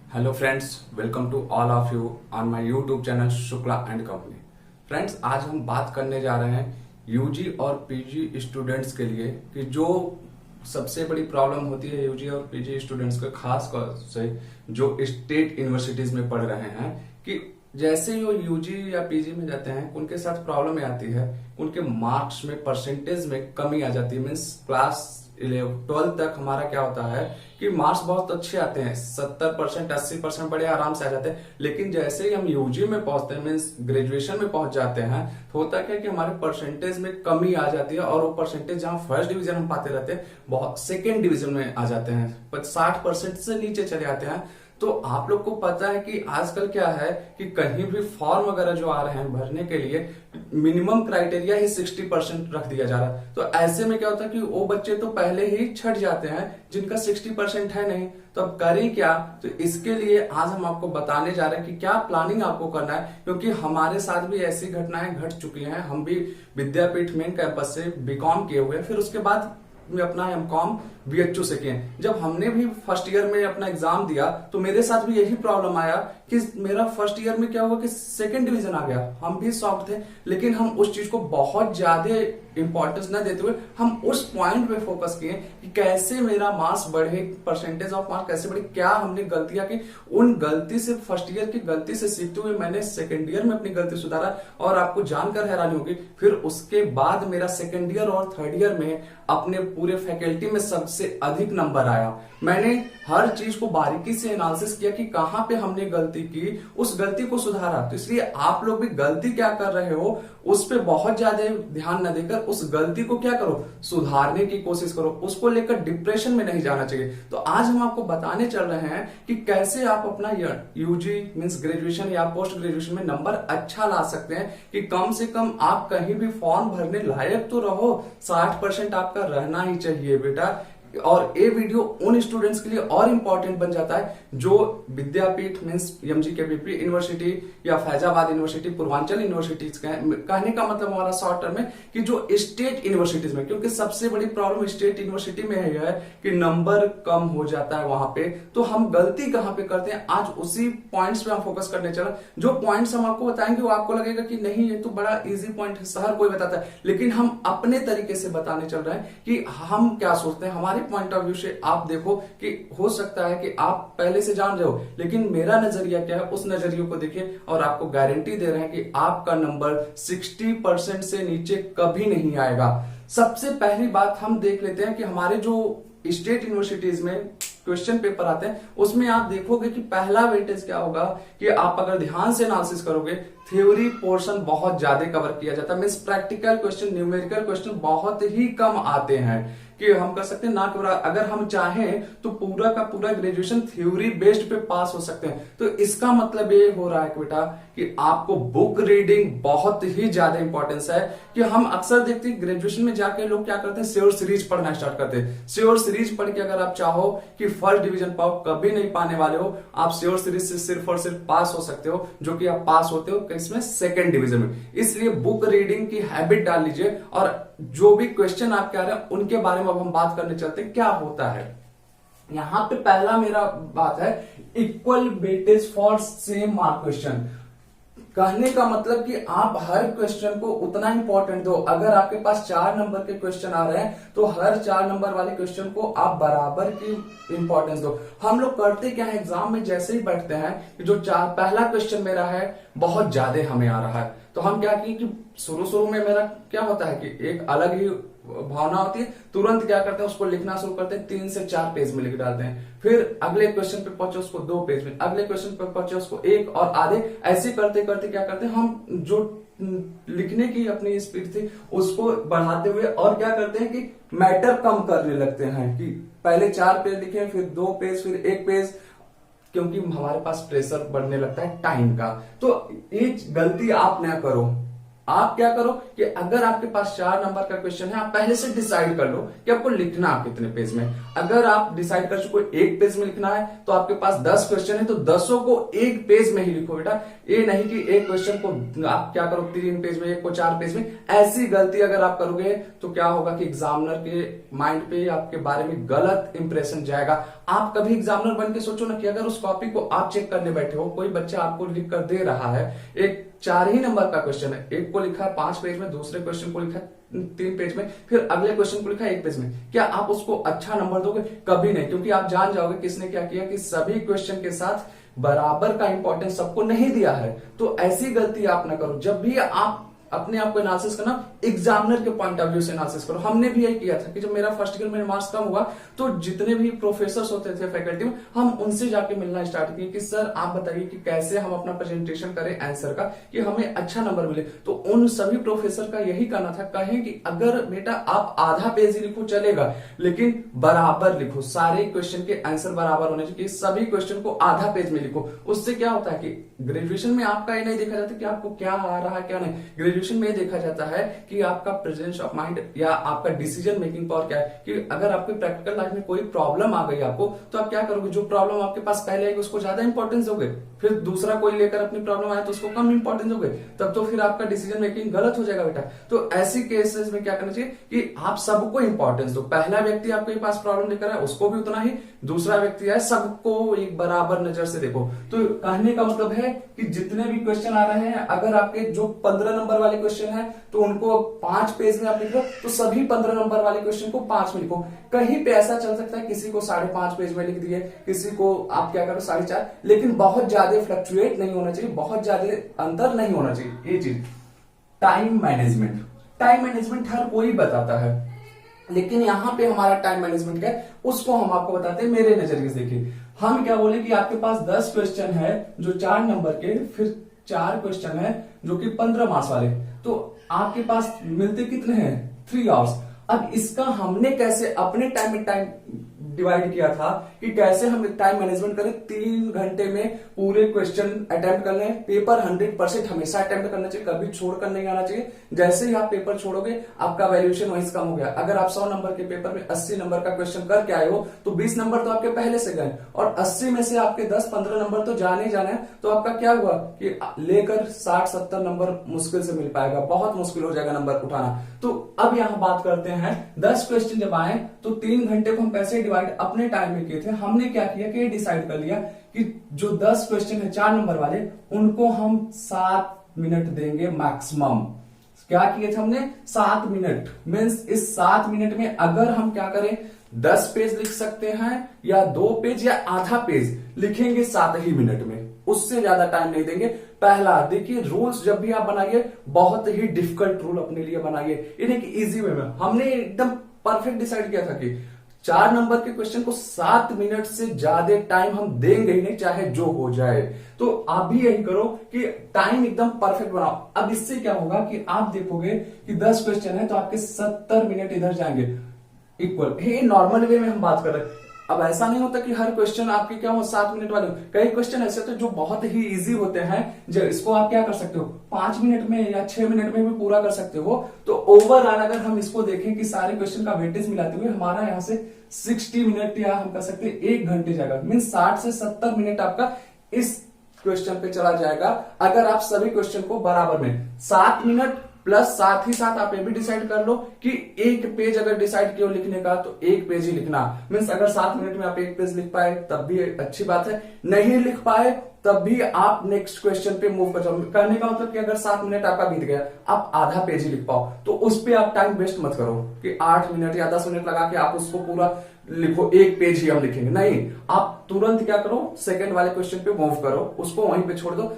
Hello friends, welcome to all of you on my YouTube channel Shukla and company. Friends, आज हम बात करने जा रहे हैं यूजी और पीजी स्टूडेंट्स के लिए कि जो सबसे बड़ी प्रॉब्लम होती है यूजी और पीजी स्टूडेंट्स को, खास कर से जो स्टेट यूनिवर्सिटीज में पढ़ रहे हैं, कि जैसे ही वो यूजी या पीजी में जाते हैं उनके साथ प्रॉब्लम आती है, उनके मार्क्स में परसेंटेज में कमी आ जाती है। मीन्स क्लास 12 तक हमारा क्या होता है कि मार्क्स बहुत अच्छे आते हैं, 70% 80% बड़े आराम से आ जाते हैं। लेकिन जैसे ही हम यूजी में पहुंचते हैं, मीन्स ग्रेजुएशन में पहुंच जाते हैं, तो होता क्या है कि हमारे परसेंटेज में कमी आ जाती है और वो परसेंटेज जहां फर्स्ट डिवीजन हम पाते रहते हैं, बहुत सेकेंड डिवीजन में आ जाते हैं, 60% से नीचे चले आते हैं। तो आप लोग को पता है कि आजकल क्या है कि कहीं भी फॉर्म वगैरह जो आ रहे हैं भरने के लिए, मिनिमम क्राइटेरिया ही 60% रख दिया जा रहा है। तो ऐसे में क्या होता है कि वो बच्चे तो पहले ही छट जाते हैं जिनका 60% है नहीं। तो अब करें क्या? तो इसके लिए आज हम आपको बताने जा रहे हैं कि क्या प्लानिंग आपको करना है, क्योंकि हमारे साथ भी ऐसी घटनाएं घट चुकी हैं। हम भी विद्यापीठ मेन कैंपस से बीकॉम किए हुए, फिर उसके बाद में अपना एमकॉम बीएचयू से किए। जब हमने भी फर्स्ट ईयर में अपना एग्जाम दिया तो मेरे साथ भी यही प्रॉब्लम आया कि मेरा फर्स्ट ईयर में क्या हुआ कि सेकंड डिवीजन आ गया। हम भी शॉक थे, लेकिन हम उस चीज को बहुत ज्यादा इंपॉर्टेंस न देते हुए हम उस पॉइंट पे फोकस किए कि कैसे मेरा मार्क्स बढ़े, परसेंटेज ऑफ मार्क्स कैसे बढ़े, क्या हमने गलतियां की। उन गलती से, फर्स्ट ईयर की गलती से सीखते हुए मैंने सेकंड ईयर में अपनी गलती सुधारा। और आपको जानकर हैरानी होगी, फिर उसके बाद मेरा सेकंड ईयर और थर्ड ईयर में अपने पूरे फैकल्टी में सबसे अधिक नंबर आया। मैंने हर चीज को बारीकी से एनालिसिस किया कि कहां पे हमने गलती की, उस गलती को सुधारा। तो इसलिए आप लोग भी गलती क्या कर रहे हो उस पे बहुत ज्यादा ध्यान न देकर उस गलती को क्या करो, सुधारने की कोशिश करो। उसको लेकर डिप्रेशन में नहीं जाना चाहिए। तो आज हम आपको बताने चल रहे हैं कि कैसे आप अपना यूजी मींस ग्रेजुएशन या पोस्ट ग्रेजुएशन में नंबर अच्छा ला सकते हैं, कि कम से कम आप कहीं भी फॉर्म भरने लायक तो रहो। 60% आपका रहना ही चाहिए बेटा। और ये वीडियो उन स्टूडेंट्स के लिए और इंपॉर्टेंट बन जाता है जो विद्यापीठ मींस एमजीकेवीपी यूनिवर्सिटी या फैजाबाद यूनिवर्सिटी, पूर्वांचल यूनिवर्सिटीज कहने का मतलब हमारा शॉर्ट टर्म में कि जो स्टेट यूनिवर्सिटीज में, क्योंकि सबसे बड़ी प्रॉब्लम स्टेट यूनिवर्सिटी में है कि नंबर कम हो जाता है वहां पे। तो हम गलती कहां पे करते हैं, आज उसी पॉइंट्स पे हम फोकस करने चला। जो पॉइंट्स हम आपको बताएंगे वो आपको लगेगा कि नहीं, ये तो बड़ा इजी पॉइंट है, हर कोई बताता है, लेकिन हम अपने तरीके से बताने चल रहे हैं कि हम क्या सोचते हैं। हमारे पॉइंट ऑफ व्यू से आप देखो कि हो सकता है कि आप पहले से जान रहे हो, लेकिन मेरा नजरिया क्या है उस नजरिए को देखिए, और आपको गारंटी दे रहे हैं कि आपका नंबर 60% से नीचे कभी नहीं आएगा। सबसे पहली बात हम देख लेते हैं कि हमारे जो स्टेट यूनिवर्सिटीज में क्वेश्चन पेपर आते हैं उसमें आप देखोगे कि पहला वेटेज क्या होगा कि आप अगर ध्यान से एनालिसिस करोगे, थ्योरी पोर्शन बहुत ज्यादा कवर किया जाता है। Means practical question, numerical question बहुत ही कम आते हैं कि हम कर सकते हैं ना कि अगर हम चाहें तो पूरा का पूरा ग्रेजुएशन थ्योरी बेस्ड पे पास हो सकते हैं। तो इसका मतलब ये हो रहा है कि बेटा कि आपको बुक रीडिंग बहुत ही ज्यादा इंपॉर्टेंस है। कि हम अक्सर देखते हैं ग्रेजुएशन में जाके लोग क्या करते हैं, श्योर सीरीज पढ़ना स्टार्ट करते हैं। श्योर सीरीज पढ़ के अगर आप चाहो कि फर्स्ट डिवीजन पाओ, कभी नहीं पाने वाले हो। आप श्योर सीरीज से सिर्फ और सिर्फ पास हो सकते हो, जो कि आप पास होते हो इसमें सेकेंड डिवीजन में। इसलिए बुक रीडिंग की हैबिट डाल लीजिए। और जो भी क्वेश्चन आपके आ रहे हैं उनके बारे में अब हम बात करने चलते हैं क्या होता है। यहां पे पहला मेरा बात है equal weightage for same mark question. कहने का मतलब कि आप हर क्वेश्चन को उतना इंपॉर्टेंट दो। अगर आपके पास 4 नंबर के क्वेश्चन आ रहे हैं तो हर 4 नंबर वाले क्वेश्चन को आप बराबर की इंपॉर्टेंस दो। हम लोग करते क्या है, एग्जाम में जैसे ही बैठते हैं कि जो पहला क्वेश्चन मेरा है बहुत ज्यादा हमें आ रहा है, तो हम क्या किए कि शुरू में मेरा क्या होता है कि एक अलग ही भावना होती है, तुरंत क्या करते हैं उसको लिखना शुरू करते हैं, 3 से 4 पेज में लिख डालते हैं। फिर अगले क्वेश्चन पे पहुंचे उसको 2 पेज में, अगले क्वेश्चन पे पहुंचे उसको 1 और आधे, ऐसे करते करते क्या करते हैं हम जो लिखने की अपनी स्पीड थी उसको बढ़ाते हुए और क्या करते हैं कि मैटर कम करने लगते हैं कि पहले 4 पेज लिखे, फिर 2 पेज, फिर 1 पेज, क्योंकि हमारे पास प्रेशर बढ़ने लगता है टाइम का। तो ये गलती आप ना करो। आप क्या करो कि अगर आपके पास 4 नंबर का क्वेश्चन है, आप पहले से डिसाइड कर लो कि आपको लिखना कितने पेज में। अगर आप डिसाइड कर चुके एक पेज में लिखना है तो आपके पास 10 क्वेश्चन है तो 10 को एक पेज में ही लिखो बेटा। ये नहीं कि एक क्वेश्चन को आप क्या करो 3 पेज में, एक को 4 पेज में। ऐसी गलती अगर आप करोगे तो क्या होगा कि एग्जामिनर के माइंड पे आपके बारे में गलत इंप्रेशन जाएगा। आप कभी एग्जामिनर बन के सोचो ना कि अगर उस कॉपी को आप चेक करने बैठे हो, कोई बच्चा आपको लिख कर दे रहा है, एक 4 ही नंबर का क्वेश्चन है, एक को लिखा है 5 पेज में, दूसरे क्वेश्चन को लिखा है 3 पेज में, फिर अगले क्वेश्चन को लिखा है 1 पेज में, क्या आप उसको अच्छा नंबर दोगे? कभी नहीं, क्योंकि आप जान जाओगे किसने क्या किया कि सभी क्वेश्चन के साथ बराबर का इंपॉर्टेंस सबको नहीं दिया है। तो ऐसी गलती आप ना करो। जब भी आप अपने आप को एनालिसिस करना, एग्जामिनर के पॉइंट ऑफ व्यू से एनालिसिस करो। हमने भी यही किया था कि जब मेरा फर्स्ट ईयर में मार्क्स कम हुआ तो जितने भी प्रोफेसर होते थे फैकल्टी में, हम उनसे जाके मिलना स्टार्ट किए कि सर आप बताइए कि कैसे हम अपना प्रेजेंटेशन करें आंसर का कि हमें अच्छा नंबर मिले। तो उन सभी प्रोफेसर का यही कहना था, कहें कि अगर बेटा आप आधा पेज ही लिखो चलेगा, लेकिन बराबर लिखो, सारे क्वेश्चन के आंसर बराबर होने चाहिए, सभी क्वेश्चन को आधा पेज में लिखो। उससे क्या होता है कि ग्रेजुएशन में आपका ये नहीं देखा जाता कि आपको क्या आ रहा है क्या नहीं, ग्रेजुएशन में देखा जाता है कि आपका प्रेजेंस ऑफ माइंड या आपका डिसीजन मेकिंग पावर क्या है। कि अगर आपके प्रैक्टिकल लाइफ में कोई प्रॉब्लम आ गई आपको, तो आप क्या करोगे? जो प्रॉब्लम आपके पास पहले आएगी उसको ज्यादा इंपॉर्टेंस दोगे, फिर दूसरा कोई लेकर अपनी प्रॉब्लम आए तो उसको कम इंपॉर्टेंस दोगे, तब तो फिर आपका डिसीजन मेकिंग गलत हो जाएगा बेटा। तो ऐसी केसेस में क्या करना चाहिए कि आप सबको इंपॉर्टेंस दो। पहला व्यक्ति आपके पास प्रॉब्लम लेकर आए उसको भी उतना ही, दूसरा व्यक्ति है सबको एक बराबर नजर से देखो। तो कहने का मतलब है कि जितने भी क्वेश्चन आ रहे हैं, अगर आपके जो 15 नंबर वाले क्वेश्चन है तो उनको 5 पेज में आप लिख लो, तो सभी 15 नंबर वाले क्वेश्चन को 5 में लिखो। कहीं पे ऐसा चल सकता है किसी को 5.5 पेज में लिख दिए, किसी को आप क्या करो 4.5, लेकिन बहुत ज्यादा फ्लक्चुएट नहीं होना चाहिए, बहुत ज्यादा अंतर नहीं होना चाहिए। ये चीज टाइम मैनेजमेंट, टाइम मैनेजमेंट हर कोई बताता है, लेकिन यहाँ पे हमारा टाइम मैनेजमेंट क्या है उसको हम आपको बताते हैं मेरे नजरिए से। देखिए हम क्या बोले कि आपके पास 10 क्वेश्चन है जो 4 नंबर के, फिर 4 क्वेश्चन है जो कि 15 मार्क्स वाले, तो आपके पास मिलते कितने हैं? 3 आवर्स। अब इसका हमने कैसे अपने टाइम में टाइम डिवाइड किया था कि कैसे हम टाइम मैनेजमेंट करें। 3 घंटे में पूरे क्वेश्चन अटेम्प्ट कर लें, पेपर 100% हमेशा अटेम्प्ट करना चाहिए, कभी छोड़कर नहीं आना चाहिए। जैसे ही आप पेपर छोड़ोगे आपका वैल्यूएशन वहीं से कम हो गया। अगर आप 100 नंबर के पेपर में 80 नंबर का क्वेश्चन करके आए हो तो 20 नंबर तो आपके पहले से गए, और 80 में से आपके 10-15 नंबर तो जाने ही जाने हैं। तो आपका क्या हुआ कि लेकर 60-70 नंबर मुश्किल से मिल पाएगा, बहुत मुश्किल हो जाएगा नंबर उठाना। तो अब यहां बात करते हैं 10 क्वेश्चन जब आए तो 3 घंटे को हम कैसे डिवाइड अपने टाइम में किए थे। हमने क्या किया कि डिसाइड कर लिया कि जो 10 क्वेश्चन है 4 नंबर वाले, उनको हम 7 मिनट देंगे मैक्सिमम। क्या किए थे हमने? 7 मिनट। मीन्स इस 7 मिनट में अगर हम क्या करें 10 पेज लिख सकते हैं या 2 पेज या आधा पेज लिखेंगे 7 ही मिनट में, उससे ज्यादा टाइम नहीं देंगे। पहला देखिए, रूल्स जब भी आप बनाइए बहुत ही डिफिकल्ट रूल अपने लिए बनाइए, इन्हें इजी वे में। हमने एकदम परफेक्ट डिसाइड किया था कि 4 नंबर के क्वेश्चन को 7 मिनट से ज्यादा टाइम हम देंगे ही नहीं, चाहे जो हो जाए। तो आप भी यही करो कि टाइम एकदम परफेक्ट बनाओ। अब इससे क्या होगा कि आप देखोगे कि 10 क्वेश्चन है तो आपके 70 मिनट इधर जाएंगे इक्वल। ये नॉर्मल वे में हम बात कर रहे हैं। अब ऐसा नहीं होता कि हर क्वेश्चन आपके क्या हो 7 मिनट वाले हो। कई क्वेश्चन ऐसे होते हैं जो बहुत ही इजी होते हैं, जो इसको आप क्या कर सकते हो 5 मिनट में या 6 मिनट में भी पूरा कर सकते हो। तो ओवरऑल अगर हम इसको देखें कि सारे क्वेश्चन का वेटेज मिलाते हुए हमारा यहाँ से 60 मिनट या हम कह सकते हैं 1 घंटे जाएगा। मीन 60 से 70 मिनट आपका इस क्वेश्चन पे चला जाएगा अगर आप सभी क्वेश्चन को बराबर में 7 मिनट प्लस साथ ही साथ आप ये भी डिसाइड कर लो कि 1 पेज अगर डिसाइड किया लिखने का तो 1 पेज ही लिखना। मीन्स अगर 7 मिनट में आप 1 पेज लिख पाए तब भी अच्छी बात है, नहीं लिख पाए तब भी आप नेक्स्ट क्वेश्चन पे मूव कर जाओ। करने का मतलब कि अगर 7 मिनट आपका बीत गया आप आधा पेज ही लिख पाओ तो उस पे आप टाइम वेस्ट मत करो कि 8 मिनट या 10 मिनट लगा के आप उसको पूरा लिखो, 1 पेज ही हम लिखेंगे। नहीं, आप तुरंत क्या करो सेकंड वाले क्वेश्चन पे मूव करो, उसको वहीं पे छोड़ दो।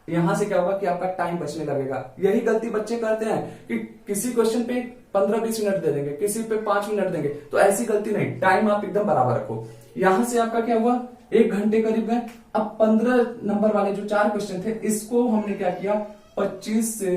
यहां से क्या होगा कि आपका टाइम बचने लगेगा। यही गलती बच्चे करते हैं कि किसी क्वेश्चन पे 15-20 मिनट दे देंगे, किसी पे 5 मिनट देंगे। तो ऐसी गलती नहीं, टाइम आप एकदम बराबर रखो। यहां से आपका क्या हुआ 1 घंटे करीब गए। अब 15 नंबर वाले जो 4 क्वेश्चन थे इसको हमने क्या किया 25 से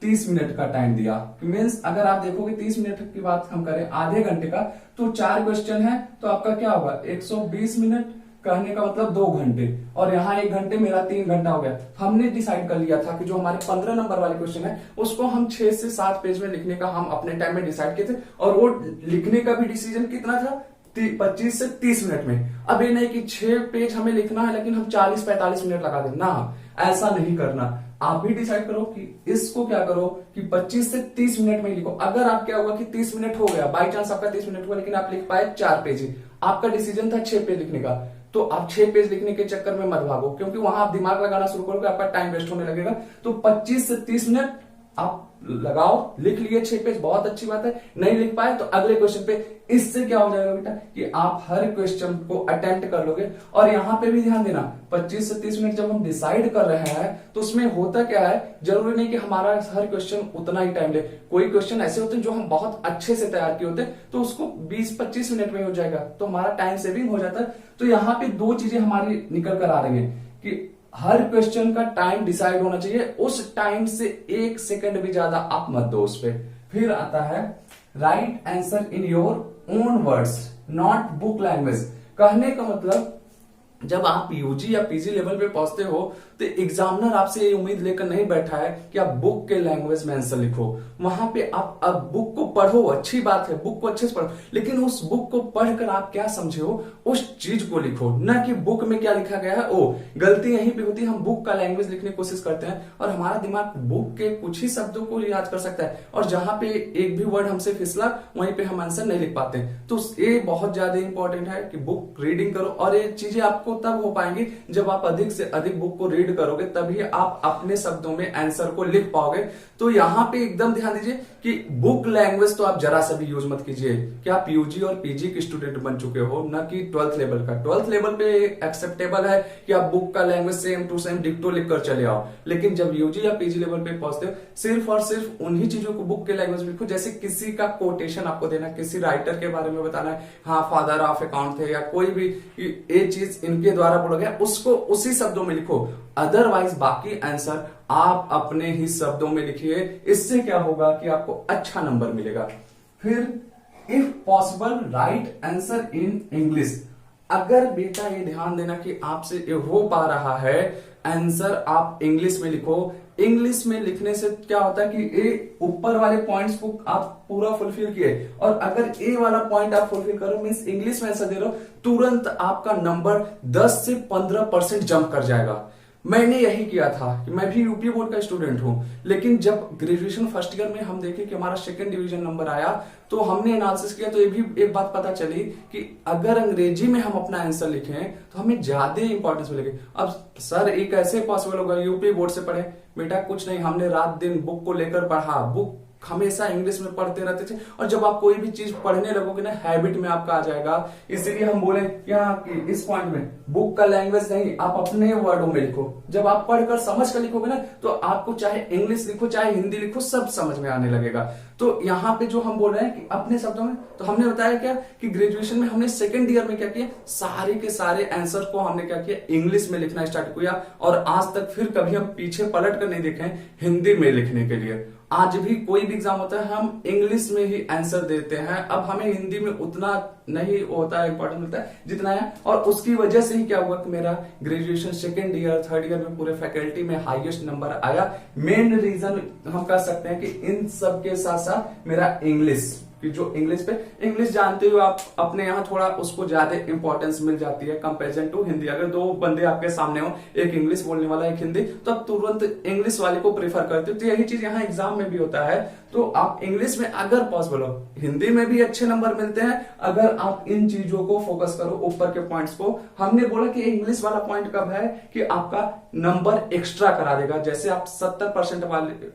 30 मिनट का टाइम दिया। मीन्स अगर आप देखोगे 30 मिनट की बात हम करें आधे घंटे का, तो 4 क्वेश्चन है तो आपका क्या होगा 120 मिनट कहने का मतलब 2 घंटे, और यहाँ 1 घंटे, मेरा 3 घंटा हो गया। हमने डिसाइड कर लिया था कि जो हमारे 15 नंबर वाले क्वेश्चन है उसको हम 6 से 7 पेज में लिखने का हम अपने टाइम में डिसाइड किए थे, और वो लिखने का भी डिसीजन कितना था, 25 से 30 मिनट में। अब ये नहीं कि 6 पेज हमें लिखना है लेकिन हम 40-45 मिनट लगा दें, ना ऐसा नहीं करना। आप भी डिसाइड करो कि इसको क्या करो कि 25 से 30 मिनट में ही लिखो। अगर आप क्या होगा कि 30 मिनट हो गया, बाई चांस आपका 30 मिनट हुआ लेकिन आप लिख पाए 4 पेज ही, आपका डिसीजन था 6 पेज लिखने का, तो आप 6 पेज लिखने के चक्कर में मत भागो, क्योंकि वहां आप दिमाग लगाना शुरू करोगे, आपका टाइम वेस्ट होने लगेगा। तो 25 से 30 मिनट आप लगाओ, लिख लिए 6 पेज, बहुत अच्छी बात है। नहीं लिख पाए तो अगले क्वेश्चन पे, इससे क्या हो जाएगा बेटा कि आप हर क्वेश्चन को अटेम्प्ट कर लोगे। और यहां पे भी ध्यान देना, 25 से 30 मिनट जब हम डिसाइड कर रहे हैं तो उसमें होता क्या है, जरूरी नहीं कि हमारा हर क्वेश्चन उतना ही टाइम ले। कोई क्वेश्चन ऐसे होते हैं जो हम बहुत अच्छे से तैयार किए होते हैं तो उसको 20-25 मिनट में हो जाएगा, तो हमारा टाइम सेविंग हो जाता है। तो यहाँ पे 2 चीजें हमारी निकल कर आ रही है कि हर क्वेश्चन का टाइम डिसाइड होना चाहिए, उस टाइम से 1 सेकंड भी ज्यादा आप मत दो उस पर। फिर आता है right answer in your own words not book language. कहने का मतलब जब आप यूजी या पीजी लेवल पे पहुंचते हो तो एग्जामिनर आपसे ये उम्मीद लेकर नहीं बैठा है कि आप बुक के लैंग्वेज में आंसर लिखो। वहां पे आप अब बुक को पढ़ो, अच्छी बात है, बुक को अच्छे से पढ़ो, लेकिन उस बुक को पढ़कर आप क्या समझे हो उस चीज को लिखो, ना कि बुक में क्या लिखा गया है। ओ गलती यहीं पे होती है, हम बुक का लैंग्वेज लिखने की कोशिश करते हैं और हमारा दिमाग बुक के कुछ ही शब्दों को याद कर सकता है, और जहां पे एक भी वर्ड हमसे फिसला वहीं पे हम आंसर नहीं लिख पाते। तो ये बहुत ज्यादा इंपॉर्टेंट है कि बुक रीडिंग करो, और ये चीजें आपको तब हो पाएंगी जब आप अधिक से अधिक बुक को रीड करोगे, तभी आप अपने शब्दों में आंसर को लिख पाओगे। तो यहाँ पे एकदम ध्यान दीजिए कि बुक लैंग्वेज तो आप जरा सा भी यूज मत कीजिए कि आप यूजी और पीजी के स्टूडेंट बन चुके हो, न कि 12th लेवल का। 12th लेवल पे एक्सेप्टेबल है कि आप बुक का लैंग्वेज सेम टू सेम डिक्टो लिख कर चले आओ, लेकिन जब यूजी या पीजी लेवल पे पहुंचते हो सिर्फ और सिर्फ उन्हीं चीजों को बुक के लैंग्वेज में लिखो। जैसे किसी का कोटेशन आपको देना, किसी राइटर के बारे में बताना है, हाँ फादर ऑफ अकाउंट थे या कोई भी ये चीज इनके द्वारा बोला गया, उसको उसी शब्दों में लिखो। अदरवाइज बाकी आंसर आप अपने ही शब्दों में लिखिए, इससे क्या होगा कि आपको अच्छा नंबर मिलेगा। फिर if possible right answer in English. अगर बेटा ये ध्यान देना कि आपसे ये हो पा रहा है, आंसर आप इंग्लिश में लिखो। इंग्लिश में लिखने से क्या होता है कि ए ऊपर वाले पॉइंट्स को आप पूरा फुलफिल किए, और अगर ए वाला पॉइंट आप फुलफिल करो मींस इंग्लिश में आंसर दे रहे हो, तुरंत आपका नंबर 10 से 15% जंप कर जाएगा। मैंने यही किया था कि मैं भी यूपी बोर्ड का स्टूडेंट हूं, लेकिन जब ग्रेजुएशन फर्स्ट ईयर में हम देखे कि हमारा 2nd डिवीजन नंबर आया तो हमने एनालिसिस किया, तो ये भी एक बात पता चली कि अगर अंग्रेजी में हम अपना आंसर लिखें तो हमें ज्यादा इंपॉर्टेंस मिलेगी। अब सर ये कैसे पॉसिबल होगा, यूपी बोर्ड से पढ़े? बेटा कुछ नहीं, हमने रात दिन बुक को लेकर पढ़ा, बुक हमेशा इंग्लिश में पढ़ते रहते थे, और जब आप कोई भी चीज पढ़ने लगोगे ना हैबिट में आपका आ जाएगा। इसीलिए हम बोले यहाँ की इस पॉइंट में बुक का लैंग्वेज नहीं, आप अपने वर्डों में लिखो। जब आप पढ़कर समझ कर लिखोगे ना तो आपको चाहे इंग्लिश लिखो चाहे हिंदी लिखो सब समझ में आने लगेगा। तो यहाँ पे जो हम बोल रहे हैं कि अपने शब्दों में, तो हमने बताया क्या कि ग्रेजुएशन में हमने 2nd ईयर में क्या किया, सारे के सारे आंसर को हमने क्या किया इंग्लिश में लिखना स्टार्ट किया, और आज तक फिर कभी हम पीछे पलट कर नहीं देखे हिंदी में लिखने के लिए। आज भी कोई भी एग्जाम होता है हम इंग्लिश में ही आंसर देते हैं। अब हमें हिंदी में उतना नहीं होता है, इंपॉर्टेंट मिलता है जितना है, और उसकी वजह से ही क्या हुआ कि मेरा graduation 2nd year 3rd year में पूरे फैकल्टी में हाईएस्ट नंबर आया। मेन रीजन हम कह सकते हैं कि इन सब के साथ साथ मेरा इंग्लिश, कि जो इंग्लिश जानते हो आप अपने यहाँ थोड़ा उसको ज्यादा इंपॉर्टेंस मिल जाती है कंपैरिजन टू हिंदी। अगर 2 बंदे आपके सामने हो, एक इंग्लिश बोलने वाला एक हिंदी, तो आप तुरंत इंग्लिश वाले को प्रेफर करते हो। तो यही चीज यहाँ एग्जाम में भी होता है। तो आप इंग्लिश में अगर पॉसिबल हो, हिंदी में भी अच्छे नंबर मिलते हैं अगर आप इन चीजों को फोकस करो, ऊपर के पॉइंट्स को। हमने बोला कि इंग्लिश वाला पॉइंट कब है कि आपका नंबर एक्स्ट्रा करा देगा। जैसे आप 70%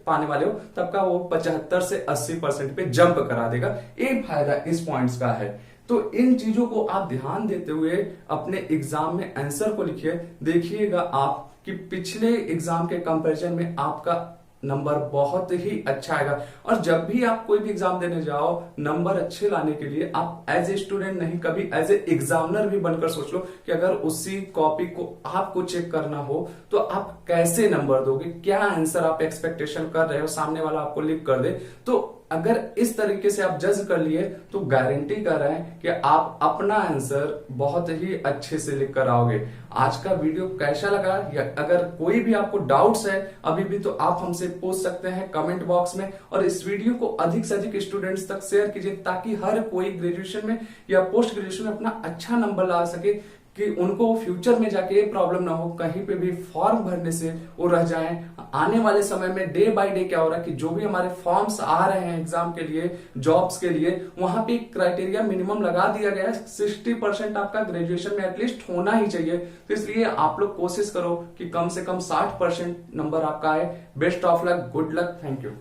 पाने वाले हो तब का वो 75 से 80% पे जंप करा देगा। एक फायदा इस पॉइंट्स का है। तो इन चीजों को आप ध्यान देते हुए अपने एग्जाम में आंसर को लिखिए। देखिएगा आप कि पिछले एग्जाम के कंपैरिजन में आपका नंबर बहुत ही अच्छा आएगा। और जब भी आप कोई भी एग्जाम देने जाओ, नंबर अच्छे लाने के लिए आप एज ए स्टूडेंट नहीं, कभी एज ए एग्जामिनर भी बनकर सोच लो कि अगर उसी कॉपी को आपको चेक करना हो तो आप कैसे नंबर दोगे, क्या आंसर आप एक्सपेक्टेशन कर रहे हो, सामने वाला आपको लिख कर दे। तो अगर इस तरीके से आप जज कर लिए तो गारंटी कर रहे हैं कि आप अपना आंसर बहुत ही अच्छे से लिख कर आओगे। आज का वीडियो कैसा लगा, या अगर कोई भी आपको डाउट्स है अभी भी, तो आप हमसे पूछ सकते हैं कमेंट बॉक्स में। और इस वीडियो को अधिक से अधिक स्टूडेंट्स तक शेयर कीजिए ताकि हर कोई ग्रेजुएशन में या पोस्ट ग्रेजुएशन में अपना अच्छा नंबर ला सके, कि उनको फ्यूचर में जाके ये प्रॉब्लम ना हो कहीं पे भी फॉर्म भरने से वो रह जाएं। आने वाले समय में डे बाय डे क्या हो रहा है कि जो भी हमारे फॉर्म्स आ रहे हैं एग्जाम के लिए, जॉब्स के लिए, वहां पे क्राइटेरिया मिनिमम लगा दिया गया है 60% आपका ग्रेजुएशन में एटलीस्ट होना ही चाहिए। तो इसलिए आप लोग कोशिश करो कि कम से कम 60% नंबर आपका आए। Best of luck, good luck, thank you.